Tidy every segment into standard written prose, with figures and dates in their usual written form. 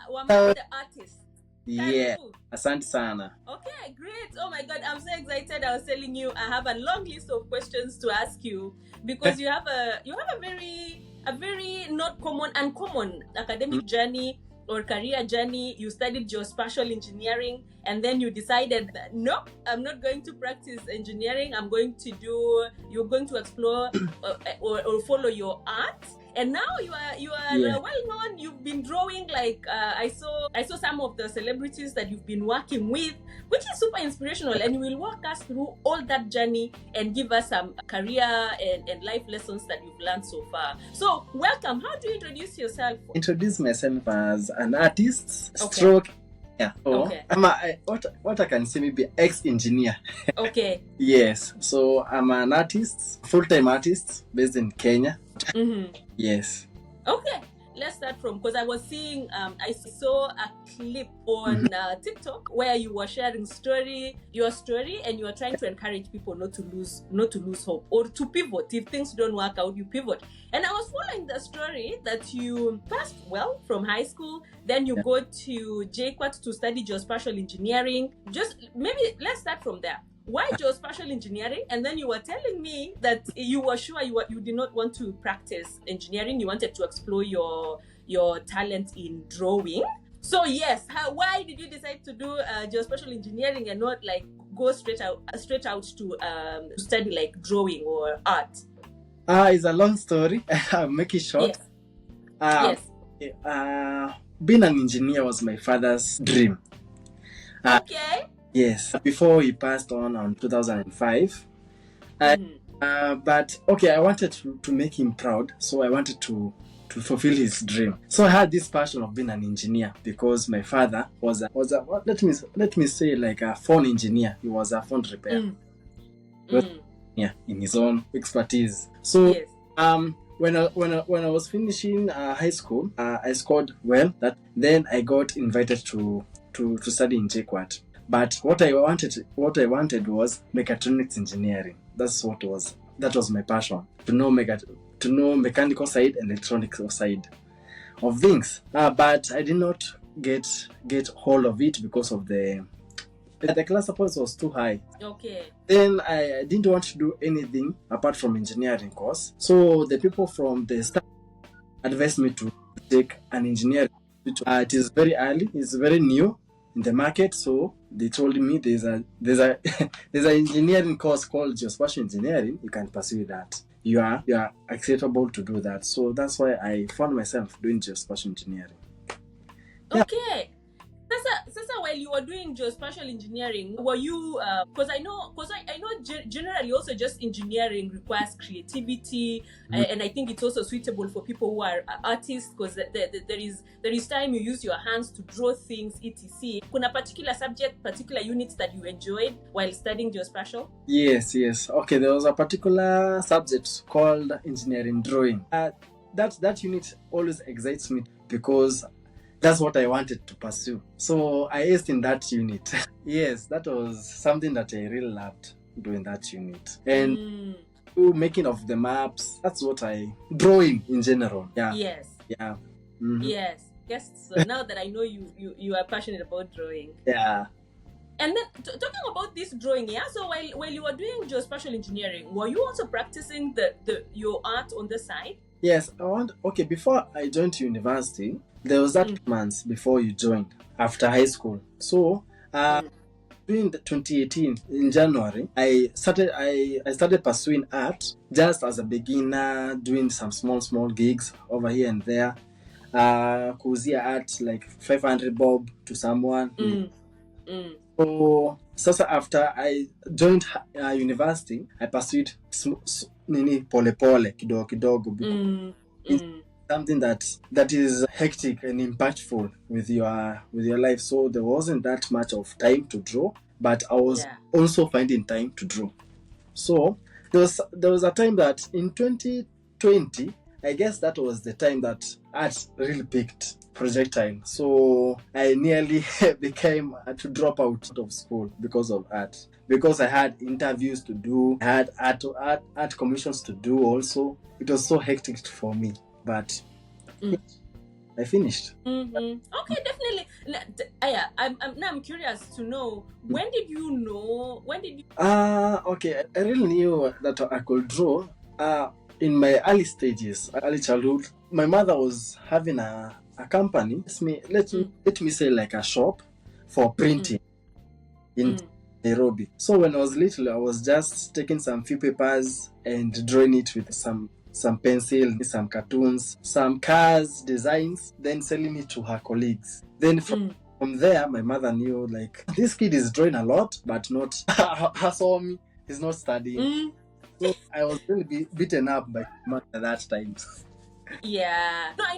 Wamae the artist. Yeah, Karibu. asante sana. Okay, great. Oh my God, I'm so excited. I was telling you, I have a long list of questions to ask you because you have a very not uncommon academic journey or career journey. You studied geospatial engineering, and then you decided that nope, I'm not going to practice engineering. You're going to explore or follow your art. And now you are well known. You've been drawing like I saw some of the celebrities that you've been working with, which is super inspirational. And you will walk us through all that journey and give us some career and life lessons that you've learned so far. So welcome. How do you introduce yourself? Introduce myself as an artist. Okay. Stroke. Yeah. So Okay. I'm what I can say, maybe ex-engineer. Okay. Yes. So I'm an artist, full-time artist based in Kenya. Mm-hmm. Yes. Okay, let's start from, because I was seeing I saw a clip on TikTok where you were sharing your story, and you are trying to encourage people not to lose hope or to pivot. If things don't work out, you pivot. And I was following the story that you passed well from high school, then you go to JKUAT to study geospatial engineering. Just maybe let's start from there. Why geospatial engineering? And then you were telling me that you were sure you did not want to practice engineering. You wanted to explore your talent in drawing. So yes, why did you decide to do geospatial engineering and not like go straight out to study like drawing or art? It's a long story. I'll make it short. Yes. Being an engineer was my father's dream. Okay. Yes, before he passed on 2005. But okay, I wanted to make him proud, so I wanted to fulfill his dream. So I had this passion of being an engineer because my father was a let me say like a phone engineer. He was a phone repair. Yeah, in his own expertise. So yes. When I was finishing high school, I scored well. Then I got invited to study in JKUAT. But what I wanted was mechatronics engineering. That was my passion, to know mechanical side and electronics side of things. But I did not get hold of it because of the class support was too high. Okay. Then I didn't want to do anything apart from engineering course. So the people from the staff advised me to take an engineering. It is very early. It's very new in the market, so they told me there's an engineering course called Geospatial engineering. You can pursue that. You are acceptable to do that. So that's why I found myself doing Geospatial engineering. Okay. Sasa, while you were doing geospatial engineering, were you because I know generally also just engineering requires creativity, and I think it's also suitable for people who are artists, because there is time you use your hands to draw things, etc. Kuna particular subject, particular units that you enjoyed while studying geospatial? Yes. Okay, there was a particular subject called engineering drawing. That unit always excites me because that's what I wanted to pursue. So I aced in that unit. Yes, that was something that I really loved doing that unit. And making of the maps, that's what drawing in general. Yeah. Yes. Yeah. Yes. So now that I know you are passionate about drawing. Yeah. And then talking about this drawing, yeah. So while you were doing geospatial engineering, were you also practicing your art on the side? Yes, before I joined university, there was that months before you joined after high school. So during the 2018 in January, I started pursuing art just as a beginner, doing some small gigs over here and there. Kuzia art like 500 bob to someone. So after I joined university, I pursued pole kidogo. Something that is hectic and impactful with your life. So there wasn't that much of time to draw, but I was also finding time to draw. So there was a time that in 2020, I guess that was the time that art really picked projectile. So I nearly became to drop out of school because of art. Because I had interviews to do, I had art commissions to do also. It was so hectic for me. But I finished. Okay, definitely. Yeah, I'm curious to know, when did you know? When did you? Okay. I really knew that I could draw. In my early stages, early childhood, my mother was having a company. Let me say like a shop for printing in Nairobi. So when I was little, I was just taking some few papers and drawing it with some pencil, some cartoons, some cars, designs, then selling it to her colleagues. Then from there, my mother knew like this kid is drawing a lot, but not saw me. He's not studying. So I was really beaten up by my mother at that time. Yeah. No, I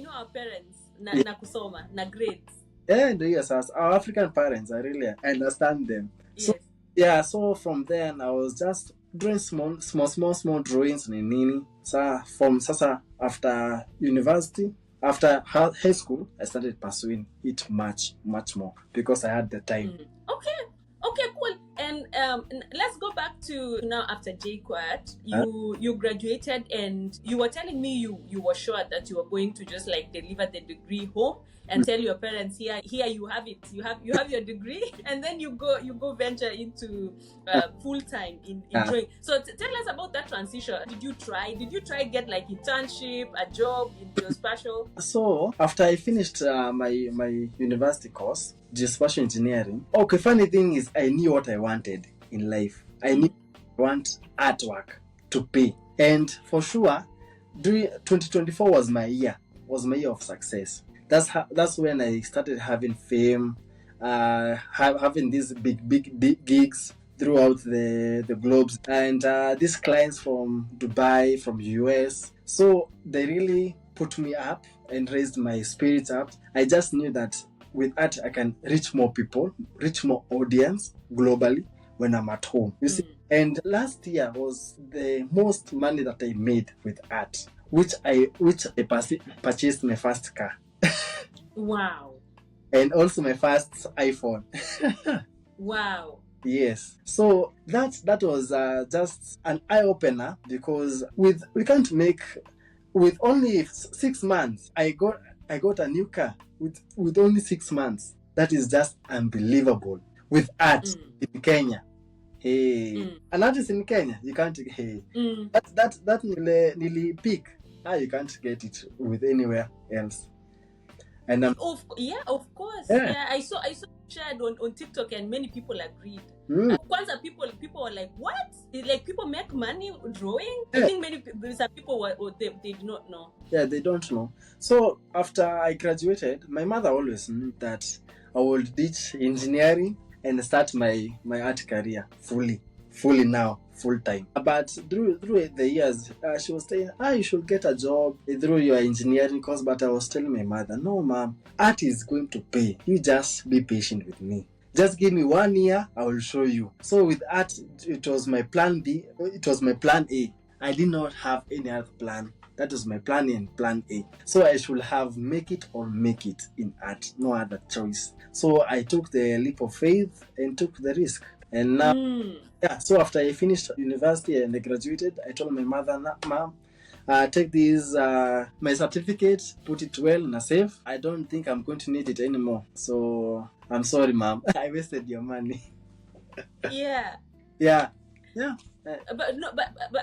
know our parents Yeah. na kusoma na grades. And yes, as our African parents, I really understand them. So Yes. yeah, so from then I was just drawing small drawings in nini. So from sasa after university, after high school, I started pursuing it much more because I had the time. Okay, cool. And let's go back to now after JQuat. You graduated, and you were telling me you were sure that you were going to just like deliver the degree home and tell your parents, here you have it. You have your degree, and then you go venture into full time in drawing. So tell us about that transition. Did you try get like internship, a job in Geospatial? So after I finished my university course, Geospatial engineering. Okay, funny thing is I knew what I wanted in life. I knew I want artwork to pay, and for sure, 2024 was my year of success. That's when I started having fame, having these big gigs throughout the globes, and these clients from Dubai, from US. So they really put me up and raised my spirits up. I just knew that with art I can reach more people, reach more audience globally when I'm at home. You see, and last year was the most money that I made with art, which I purchased my first car. Wow. And also my first iPhone. Wow. Yes. So that was just an eye opener, because we can't make with only 6 months. I got a new car with only 6 months. That is just unbelievable. With art in Kenya. Hey. An artist in Kenya, you can't that nearly peak. You can't get it with anywhere else. And of course. Yeah, I saw shared on TikTok, and many people agreed. Kwanza people were like, what? Like, people make money drawing? I think some people they did not know. Yeah, they don't know. So after I graduated, my mother always knew that I would ditch engineering and start my art career fully now, full time. But through the years, she was saying, you should get a job through your engineering course. But I was telling my mother, no, mom, art is going to pay. You just be patient with me. Just give me 1 year, I will show you. So with art, it was my plan B. It was my plan A. I did not have any other plan. That was my plan A and plan A. So I should have make it or make it in art. No other choice. So I took the leap of faith and took the risk. And now, so after I finished university and I graduated, I told my mother, Mom, take this, my certificate, put it well in a safe. I don't think I'm going to need it anymore. So I'm sorry, Mom. I wasted your money. Yeah. Yeah. But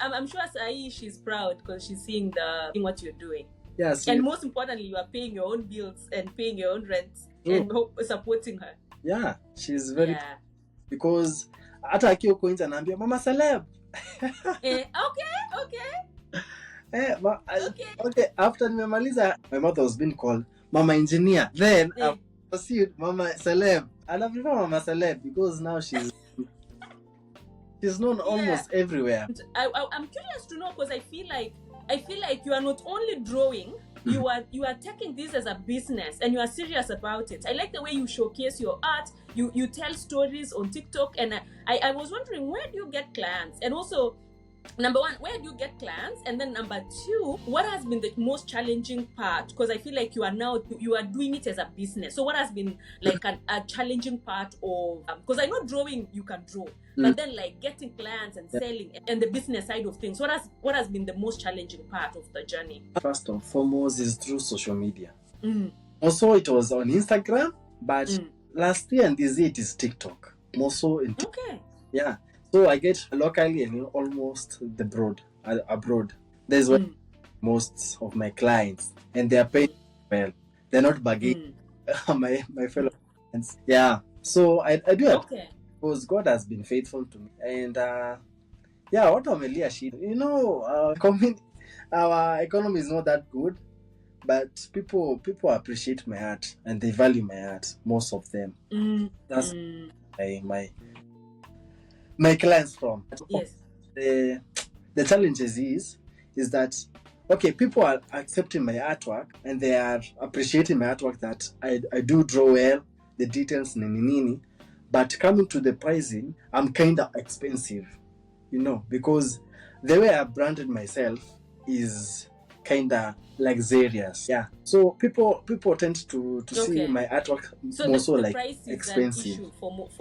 I'm sure Sai, she's proud because she's seeing what you're doing. Yes. And most importantly, you are paying your own bills and paying your own rent and supporting her. Yeah, she's very because hata akiwa huko nje anaambia mama celeb. Okay. After nimemaliza, my mother was being called mama engineer. Then I pursued mama celeb. And I prefer mama celeb because now she's known almost everywhere. I'm curious to know, because I feel like you are not only drawing, you are taking this as a business and you are serious about it. I like the way you showcase your art. You tell stories on TikTok, and I was wondering, where do you get clients? And also, number one, where do you get clients? And then number two, what has been the most challenging part? Because I feel like you are doing it as a business. So what has been like a challenging part of, because I know drawing, you can draw, but then like getting clients and selling and the business side of things, what has been the most challenging part of the journey? First and foremost is through social media. Also, it was on Instagram, but last year and this year it is TikTok. Also in TikTok. Okay. Yeah. So I get locally and almost abroad. There's where most of my clients, and they are paying well. They're not bugging my fellow clients. Yeah. So I do it because God has been faithful to me. And yeah, what Amelia she, our economy is not that good, but people appreciate my art and they value my art. Most of them. That's my clients from. Yes. The challenges is that okay, people are accepting my artwork and they are appreciating my artwork, that I do draw well, the details nini, but coming to the pricing, I'm kind of expensive, because the way I branded myself is kind of luxurious. Yeah. So people tend to see my artwork more so like expensive.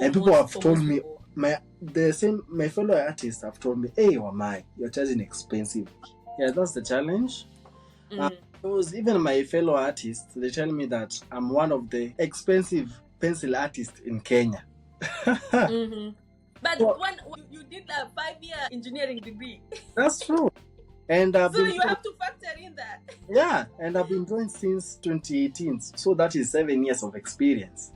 And people have told me, my fellow artists have told me, hey Wamae, you're charging expensive. Yeah, that's the challenge. Because even my fellow artists, they tell me that I'm one of the expensive pencil artists in Kenya. But you did a 5-year engineering degree. That's true. And so you have to factor in that. Yeah, and I've been drawing since 2018. So that is 7 years of experience.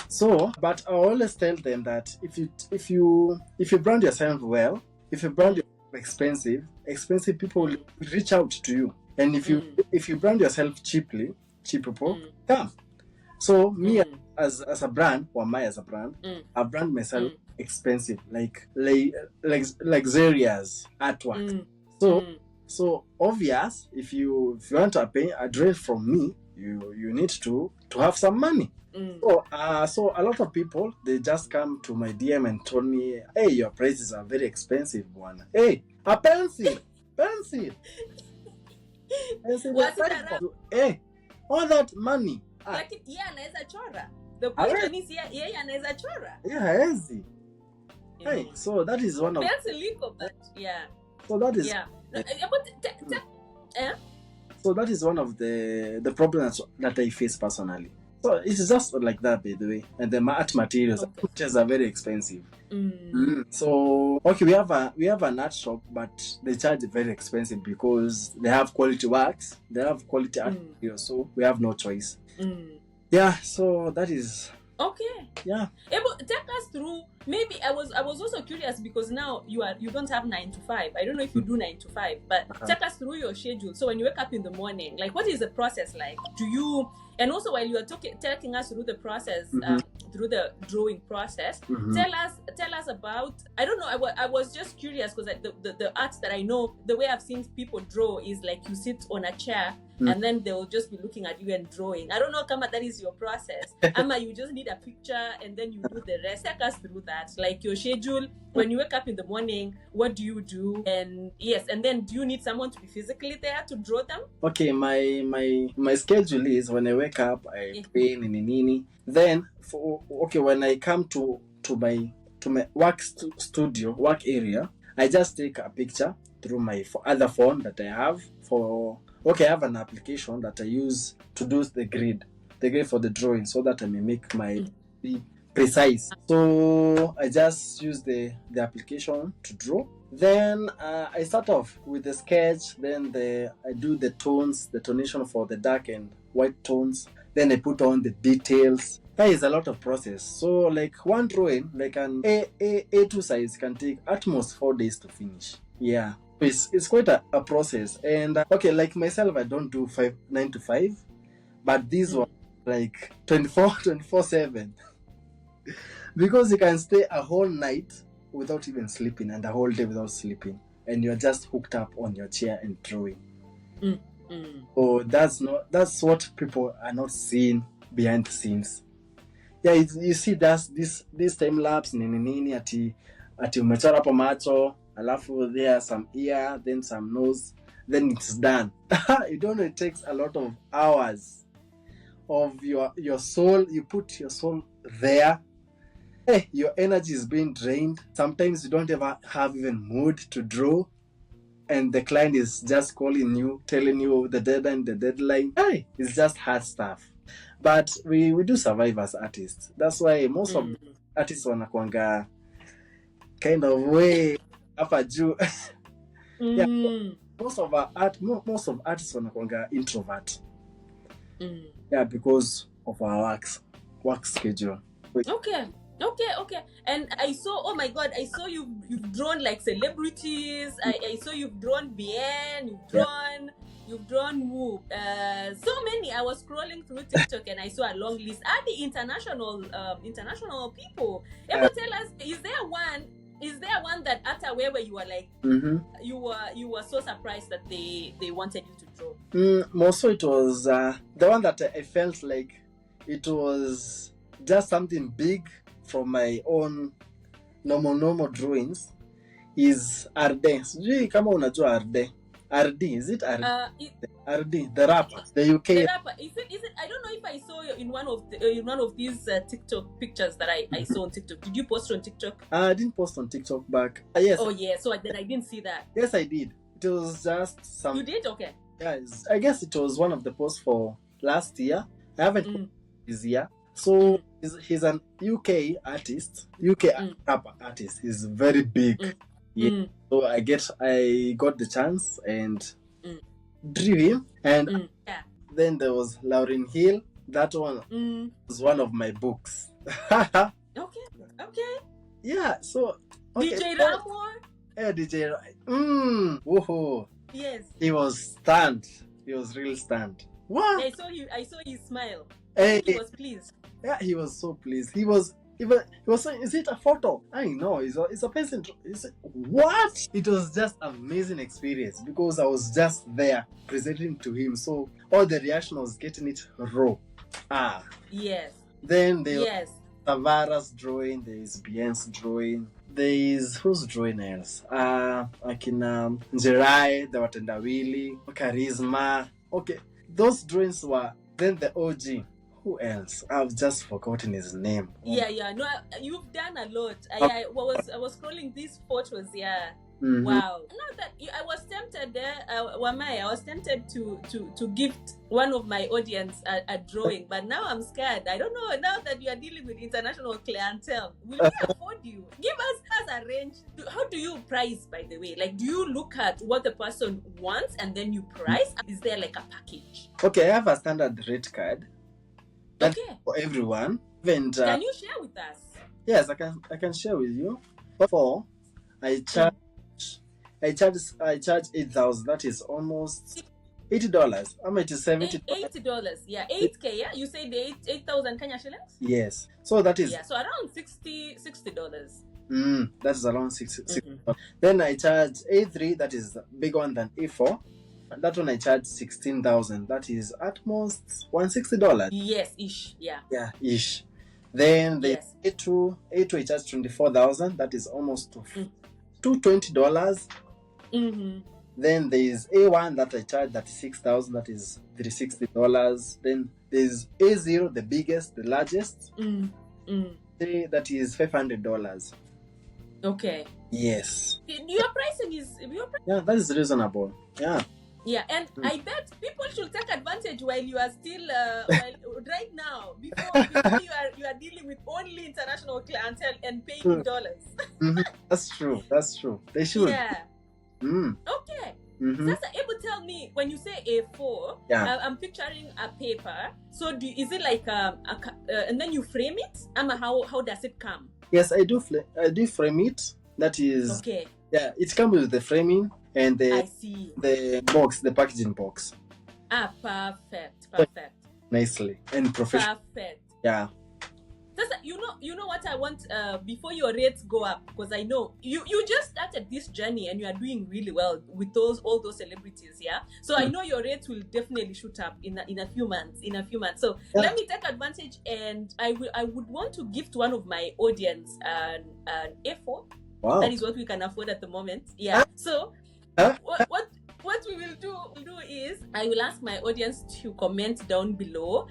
So, but I always tell them that if you brand yourself well, if you brand yourself expensive people will reach out to you. And if you brand yourself cheap people come. So me as a brand, or my as a brand, I brand myself expensive, like luxurious artwork. So obvious, if you want to pay a dress from me, you need to have some money. So a lot of people, they just come to my DM and told me, hey, your prices are very expensive, one. Hey, a pencil. Hey, all that money. Lakini yeye anaweza chora. The question is yeye anaweza chora. Yeah, easy. Hey, so that is one of. Pencil liko, but yeah. So that is. Yeah. So that is one of the problems that I face personally. So it's just like that, by the way. And the art materials are very expensive. So okay, we have an art shop, but they charge very expensive because they have quality works, they have quality art materials, so we have no choice. Yeah, so that is okay. Yeah. Take us through. Maybe I was also curious because now you don't have 9 to 5. I don't know if you do 9 to 5, but take us through your schedule. So when you wake up in the morning, like what is the process like? And also while you are taking us through the process, through the drawing process, tell us about, I don't know, I was just curious because the arts that I know, the way I've seen people draw is like you sit on a chair and then they'll just be looking at you and drawing. I don't know, Kama, that is your process. Ama, you just need a picture and then you do the rest. Take us through that, like your schedule. When you wake up in the morning, what do you do? And yes, and then do you need someone to be physically there to draw them? Okay, my schedule is when I wake up, I pray nini. Then when I come to my work work area, I just take a picture through my other phone that I have I have an application that I use to do the grid for the drawing, so that I may make my be precise. So I just use the application to draw. Then I start off with the sketch. Then I do the tones, the tonation for the dark and white tones. Then I put on the details. That is a lot of process. So like one drawing, like an A2 size, can take at most 4 days to finish. Yeah. It's quite a process. And like myself, I don't do 9 to 5, but these were like 24/7 because you can stay a whole night without even sleeping and a whole day without sleeping, and you're just hooked up on your chair and drawing. Oh, that's what people are not seeing behind the scenes. Yeah, you see this time lapse nini ati umechora hapo macho, alafu there some ear, then some nose, then it's done. You don't know, it takes a lot of hours of your soul. You put your soul there. Your energy is being drained. Sometimes you don't ever have even mood to draw. and the client is just calling you, telling you the deadline. Hey, it's just hard stuff. But we do survive as artists. That's why most of the artists wanakuanga kind of way hapa juu. Yeah, most of artists wanakuanga introvert. Yeah, because of our work schedule. Okay. And I saw, oh my God, I saw you've drawn like celebrities. I saw you've drawn Bien, you've drawn Woo. So many. I was scrolling through TikTok and I saw a long list. Are the international people? Able tell us, is there one that after where you were like you were so surprised that they wanted you to draw? Mostly it was the one that I felt like it was just something big from my own normal drawings is Arde. Sijui kama unajua Arde. RD, is it RD? RD, the rapper, the UK. The rapper. Is it? I don't know if I saw you in one of these TikTok pictures that I saw on TikTok. Did you post on TikTok? I didn't post on TikTok, but yes. Oh yeah, so then I didn't see that. Yes, I did. It was just some. You did? Okay. Yes, I guess it was one of the posts for last year. I haven't posted this year. So he's an UK artist, rapper artist. He's very big. Yeah. So I got the chance and drew him. And then there was Lauryn Hill. That one was one of my books. Okay. Yeah. So DJ Ramor. Yeah, DJ. Woohoo. Yes. He was stunned. He was real stunned. What? I saw his smile. Hey. He was pleased. Yeah, he was so pleased. He was saying, "Is it a photo?" I know it's a person. What? It was just amazing experience because I was just there presenting to him. So all the reaction was getting it raw. Yes. Then there Tavara's drawing. There is Bien's drawing. There is whose drawing else? Akina Njerai, the Watendawili, Charisma. Okay, those drawings were then the OG. Who else? I've just forgotten his name. Yeah. No, you've done a lot. I was scrolling these photos. Yeah. Wow. Now that I was tempted there, Wamae, I was tempted to gift one of my audience a drawing, but now I'm scared. I don't know. Now that you are dealing with international clientele, will we afford you? Give us a range. How do you price, by the way? Like, do you look at what the person wants and then you price? Is there like a package? Okay, I have a standard rate card. That's for everyone. And, can you share with us? Yes, I can share with you. Before I charge 8,000. That is almost $80. How much is $70? $80. Yeah, 8K. Yeah, you say the 8,000 Kenya shillings. Yes. So that is so around $60. That is around $60. Then I charge A3. That is bigger one than A4. That one I charge 16,000. That is at most $160. Yes, ish. Yeah. Yeah, ish. Then the A2 I charge 24,000. That is almost $220. Then there is A1 that I charge 36,000. That is $360. Then there's A0, the biggest, the largest. That is $500. Okay. Yes. Your pricing is yeah, that is reasonable. Yeah. Yeah, and I bet people should take advantage while you are still right now before you are dealing with only international clientele and paying dollars. That's true. They should. Yeah. Okay. Sasa, able tell me when you say A4, I'm picturing a paper. So is it like and then you frame it? How does it come? Yes, I do frame it. That is Yeah, it comes with the framing and the box, the packaging box. Perfect. Nicely and professional. Perfect. Yeah. Sasa, you know what I want before your rates go up, because I know you just started this journey and you are doing really well with all those celebrities, yeah. So I know your rates will definitely shoot up in a few months. So let me take advantage, and I would want to gift one of my audience an A4. Wow. That is what we can afford at the moment. Yeah. So what we will do is I will ask my audience to comment down below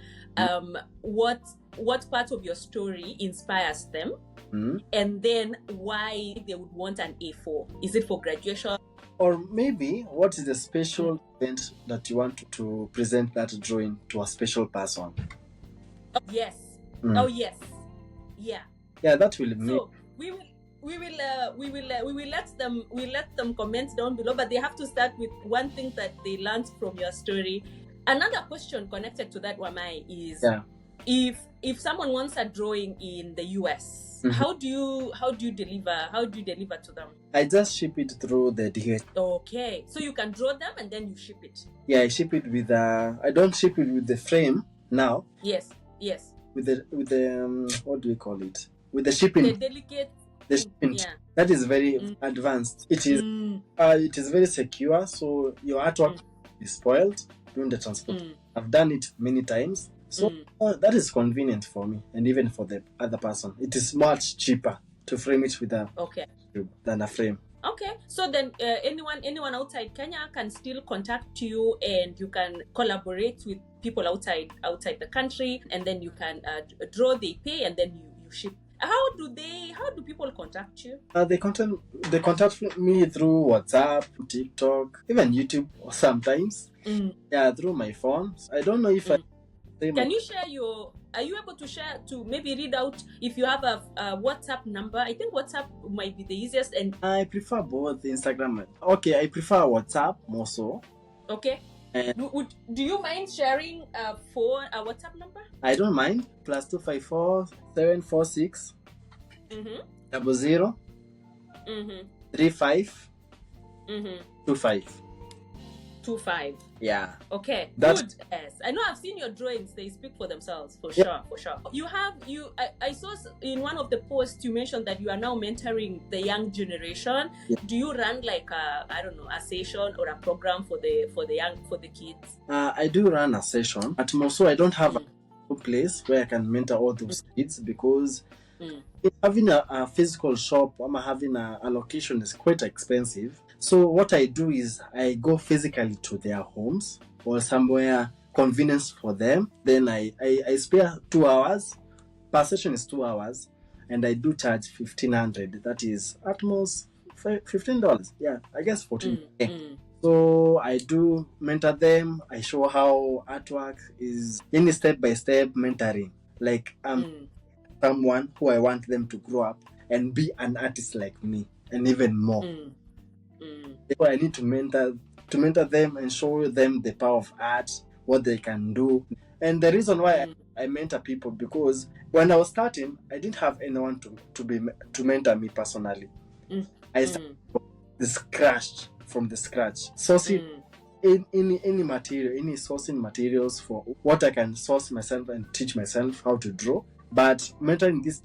what part of your story inspires them, and then why they would want an A4. Is it for graduation? Or maybe what is the special event that you want to present that drawing to a special person? Yes. Mm. Oh yes. Yeah. Yeah, that will make. So we will let them comment down below, but they have to start with one thing that they learned from your story. Another question connected to that, Wamae, is if someone wants a drawing in the US, how do you deliver to them? I just ship it through the DHL. Okay, so you can draw them and then you ship it. Yeah, I ship it with I don't ship it with the frame now. Yes. With the what do we call it? With the shipping. The delicate. The shipping. Yeah. That is very advanced. It is very secure, so your artwork is spoiled during the transport. I've done it many times. So that is convenient for me and even for the other person. It is much cheaper to frame it with a than a frame. Okay, so then anyone outside Kenya can still contact you, and you can collaborate with people outside the country, and then you can draw, they pay, and then you ship. How do people contact you? They contact me through WhatsApp, TikTok, even YouTube sometimes. Yeah, through my phone. I don't know if Can you share are you able to share, to maybe read out if you have a WhatsApp number? I think WhatsApp might be the easiest. And I prefer both Instagram. Okay, I prefer WhatsApp more so. Okay. Do you mind sharing a WhatsApp number? I don't mind. +254 746 00 35 25. Yeah. Okay. Good. Yes. I know I've seen your drawings. They speak for themselves, for sure. I saw in one of the posts you mentioned that you are now mentoring the young generation. Yeah. Do you run like a session or a program for the kids? I do run a session. At Moso, I don't have a place where I can mentor all those kids because having a physical shop, having a location is quite expensive. So what I do is I go physically to their homes or somewhere convenient for them. Then I spare 2 hours. Per session is 2 hours, and I do charge $1,500. That is at most $15. Yeah, I guess $14. So I do mentor them. I show how artwork is in step-by-step mentoring. Like someone who I want them to grow up and be an artist like me, and even more. So I need to mentor them and show them the power of art, what they can do. And the reason why I mentor people, because when I was starting, I didn't have anyone to mentor me personally. I started from the scratch. Sourcing any material, any sourcing materials for what I can source myself and teach myself how to draw. But mentoring these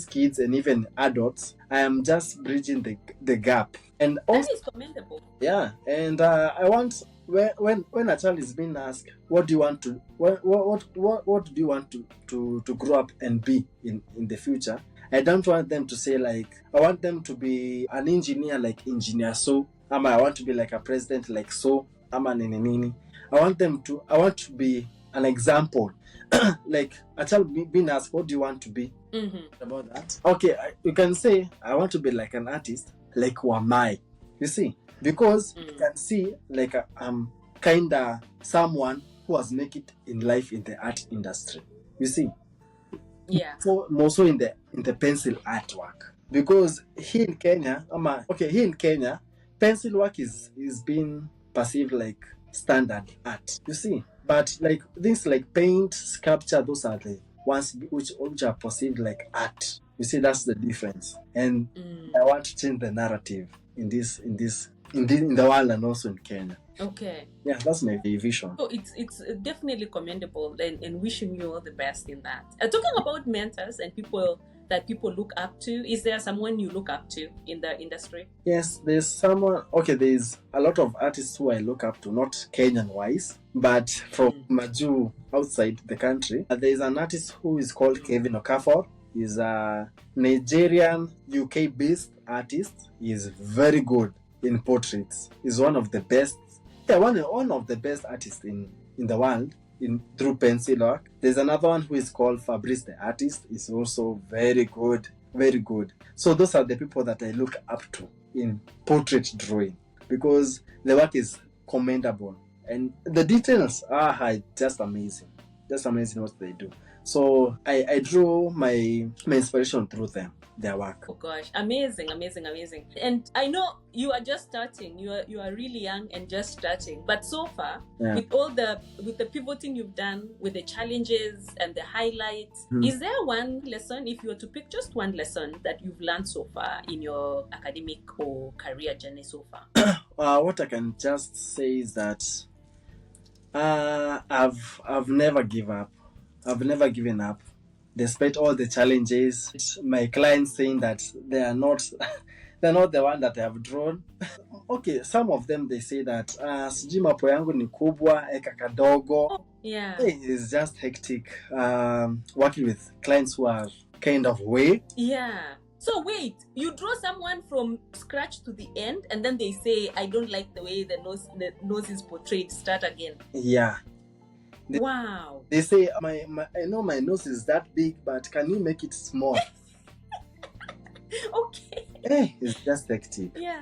kids and even adults, I am just bridging the gap. And also, that is commendable. Yeah, and I want when a child is being asked, what do you want to what do you want to grow up and be in the future? I don't want them to say like I want them to be an engineer like engineer so. I want to be like a president like so. I want to be an example. Like a child being asked, what do you want to be? About that. Okay, you can say, I want to be like an artist, like Wamae. You see? Because you can see like kind of someone who has made it in life in the art industry. You see? Yeah. So more so in the pencil artwork. Because here in Kenya, pencil work is being perceived like standard art. You see? But like things like paint, sculpture, those are the ones which are perceived like art. You see, that's the difference. And I want to change the narrative in the world and also in Kenya. Okay. Yeah, that's my vision. So it's definitely commendable, and wishing you all the best in that. Talking about mentors and people that people look up to, is there someone you look up to in the industry? Yes, there's someone. Okay, there's a lot of artists who I look up to, not Kenyan wise, but from Maju outside the country. There's an artist who is called Kevin Okafor. He's a Nigerian UK based artist. He's very good in portraits. He's one of the best. Yeah, one of the best artists in the world through pencil work. There's another one who is called Fabrice the artist. He's also very good, very good. So those are the people that I look up to in portrait drawing. because the work is commendable and the details are just amazing. Just amazing what they do. So I drew my inspiration through their work. Oh gosh, amazing. And I know you are just starting. You are really young and just starting. But so far, with the pivoting you've done, with the challenges and the highlights, is there one lesson, if you were to pick just one lesson that you've learned so far in your academic or career journey so far? What I can just say is that I've never given up. I've never given up, despite all the challenges. My clients saying that they are not, they're not the one that I have drawn. Okay, some of them they say that sijui mapo yangu ni kubwa, eka kadogo. Yeah, it's just hectic. Working with clients who are kind of way. Yeah. So wait, you draw someone from scratch to the end, and then they say, "I don't like the way the nose is portrayed. Start again." Yeah. Wow. They say I know my nose is that big, but can you make it small? Okay. It's just hectic. Yeah.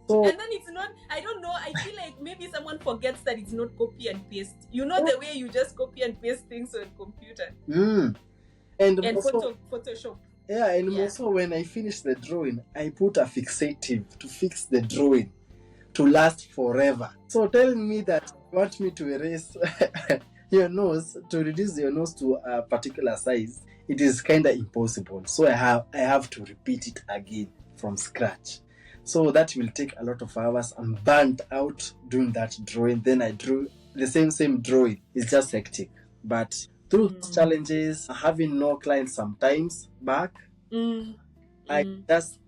So, and then it's not, I don't know, I feel like maybe someone forgets that it's not copy and paste. You know the way you just copy and paste things on computer. And also, Photoshop. Yeah, and also when I finish the drawing, I put a fixative to fix the drawing to last forever. So telling me that you want me to erase your nose, to reduce your nose to a particular size, it is kind of impossible. So I have to repeat it again from scratch. So that will take a lot of hours. I'm burnt out doing that drawing. Then I drew the same drawing. It's just hectic. But through challenges, having no clients sometimes back, I just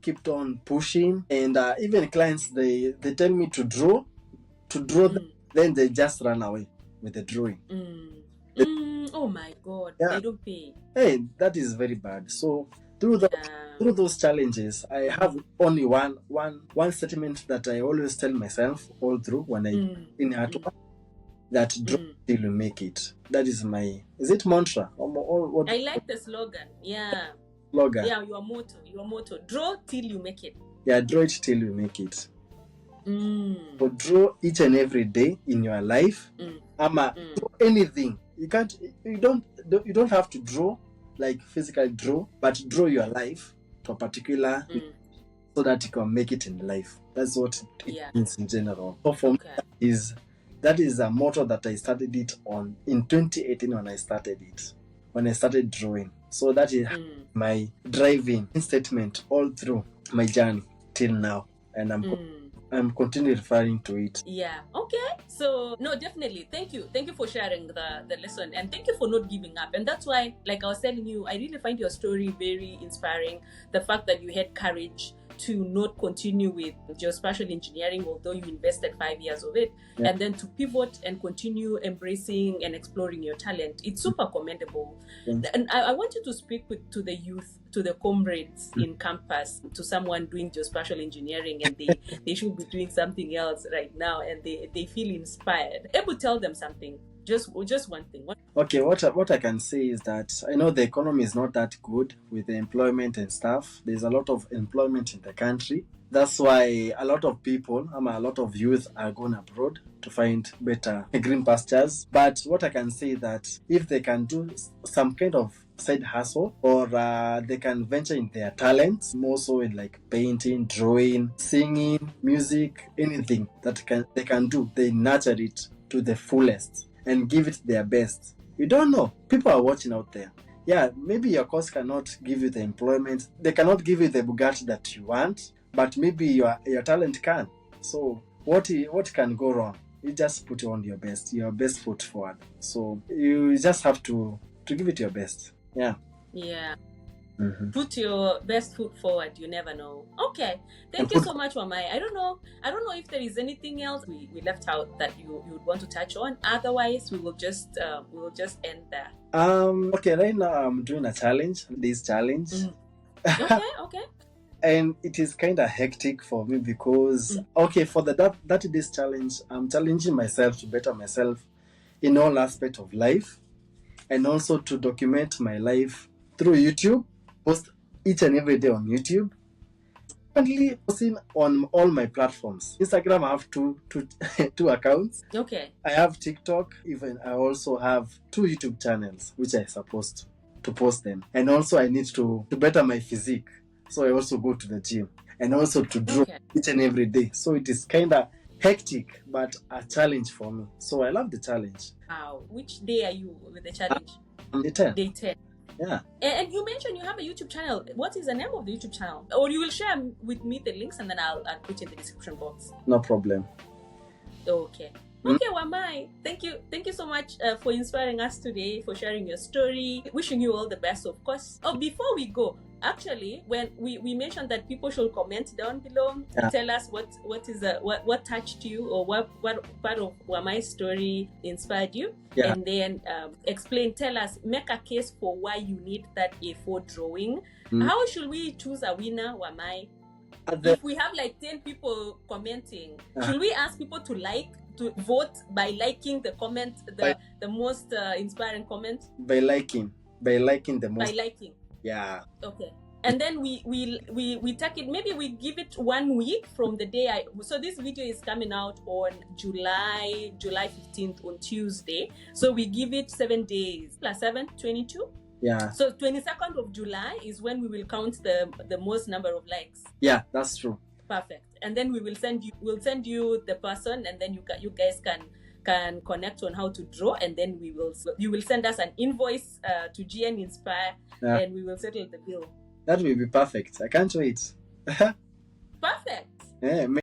kept on pushing. And even clients, they tell me to draw them, then they just run away with the drawing. Oh my God, they don't pay. Hey, that is very bad. So through those challenges, I have only one statement that I always tell myself all through when I in artwork, that draw till you make it. That is my, is it mantra? Or what? I like the slogan. Yeah. Slogan. Yeah, your motto. Draw till you make it. Yeah, draw it till you make it. So draw each and every day in your life. Draw anything. You don't have to draw, like physically draw, but draw your life to a particular so that you can make it in life. That's what it means in general. So for me, that is a motto that I started it on in 2018 when I started drawing. So that is my driving statement all through my journey till now, and I'm continually referring to it. Yeah. Okay. So no, definitely. Thank you for sharing the lesson, and thank you for not giving up. And that's why, like I was telling you, I really find your story very inspiring. The fact that you had courage to not continue with geospatial engineering, although you invested 5 years of it, and then to pivot and continue embracing and exploring your talent. It's super commendable. And I want you to speak to the youth, to the comrades in campus, to someone doing geospatial engineering, and they should be doing something else right now, and they feel inspired. Able to tell them something. Just one thing. Okay, what I can say is that I know the economy is not that good with the employment and stuff. There's a lot of employment in the country. That's why a lot of people, a lot of youth are going abroad to find better green pastures. But what I can say is that if they can do some kind of side hustle, or they can venture in their talents, more so in like painting, drawing, singing, music, anything that they can do, they nurture it to the fullest and give it their best. You don't know. People are watching out there. Yeah, maybe your course cannot give you the employment. They cannot give you the Bugatti that you want, but maybe your talent can. So what can go wrong? You just put on your best foot forward. So you just have to give it your best. Yeah. Put your best foot forward. You never know. Okay, thank you so much, Wamae. I don't know if there is anything else we left out that you would want to touch on. Otherwise, we will just end there. Okay, right now I'm doing a challenge. This challenge. Okay. And it is kind of hectic for me because for the 30 days challenge, I'm challenging myself to better myself in all aspects of life, and also to document my life through YouTube. Post each and every day on YouTube. Currently posting on all my platforms. Instagram, I have two accounts. Okay. I have TikTok. Even I also have 2 YouTube channels, which I supposed to post them. And also I need to better my physique. So I also go to the gym and also to draw each and every day. So it is kind of hectic, but a challenge for me. So I love the challenge. Wow. Which day are you with the challenge? Day 10. Day 10. Yeah. And you mentioned you have a YouTube channel. What is the name of the YouTube channel? Or you will share with me the links and then I'll put in the description box. No problem. Okay. Okay, Wamae, thank you so much for inspiring us today, for sharing your story. Wishing you all the best, of course. Oh, before we go, actually, when we mentioned that people should comment down below, tell us what touched you or what part of Wamae's story inspired you, and then tell us, make a case for why you need that A4 drawing. How should we choose a winner, Wamae? If we have like 10 people commenting, should we ask people to vote by liking the comment, the most inspiring comment? By liking the most. By liking. Yeah. Okay. And then we take it, maybe we give it 1 week from the day so this video is coming out on July 15th on Tuesday. So we give it 7 days plus 7, 22. Yeah. So 22nd of July is when we will count the most number of likes. Yeah, that's true. Perfect. And then we'll send you the person, and then you guys can connect on how to draw, and then you will send us an invoice to GN Inspire, and we will settle the bill. That will be perfect. I can't wait. Perfect. Yeah.